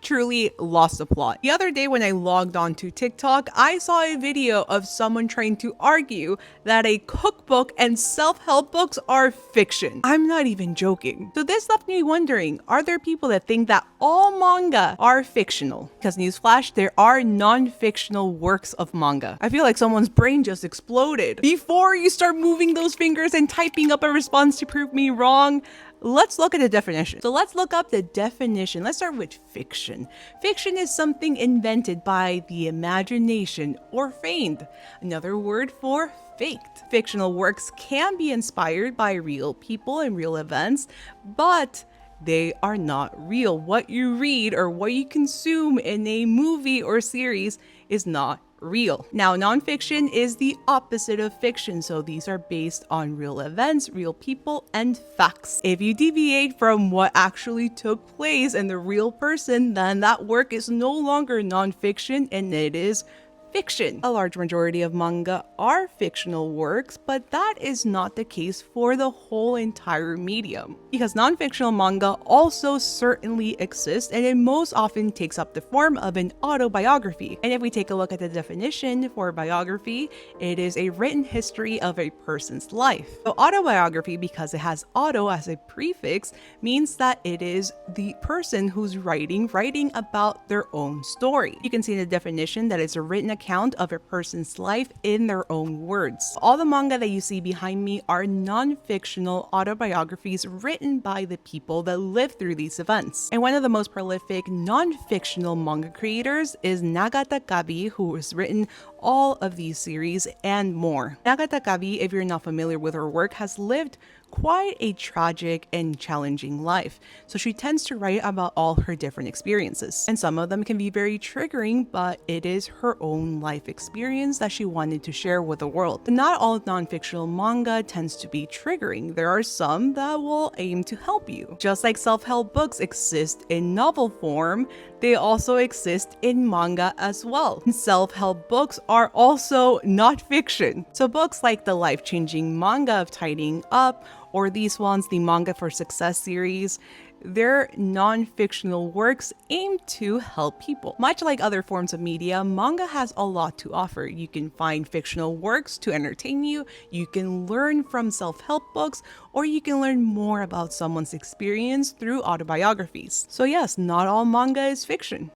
truly lost the plot. The other day when I logged onto TikTok, I saw a video of someone trying to argue that a cookbook and self-help books are fiction. I'm not even joking. So this left me wondering, are there people that think that all manga are fictional? Because newsflash, there are non-fictional works of manga. I feel like someone's brain just exploded. Before you start moving those fingers and typing up a response to prove me wrong, let's look at the definition. So let's look up the definition. Let's start with fiction. Fiction is something invented by the imagination or feigned. Another word for faked. Fictional works can be inspired by real people and real events, but they are not real. What you read or what you consume in a movie or series is not real. Now, nonfiction is the opposite of fiction, so these are based on real events, real people, and facts. If you deviate from what actually took place and the real person, then that work is no longer nonfiction and it is fiction. A large majority of manga are fictional works, but that is not the case for the whole entire medium, because non-fictional manga also certainly exists, and it most often takes up the form of an autobiography. And if we take a look at the definition for biography, it is a written history of a person's life. So autobiography, because it has auto as a prefix, means that it is the person who's writing about their own story. You can see in the definition that it's a written account of a person's life in their own words. All the manga that you see behind me are non-fictional autobiographies written by the people that lived through these events. And one of the most prolific non-fictional manga creators is Nagata Kabi, who has written all of these series and more. Nagata Kabi, if you're not familiar with her work, has lived quite a tragic and challenging life. So she tends to write about all her different experiences. And some of them can be very triggering, but it is her own life experience that she wanted to share with the world. But not all non-fictional manga tends to be triggering. There are some that will aim to help you. Just like self-help books exist in novel form, they also exist in manga as well. Self-help books are also not fiction. So books like the life-changing manga of Tidying Up, or these ones, the Manga for Success series, they're non-fictional works aimed to help people. Much like other forms of media, manga has a lot to offer. You can find fictional works to entertain you, you can learn from self-help books, or you can learn more about someone's experience through autobiographies. So yes, not all manga is fiction.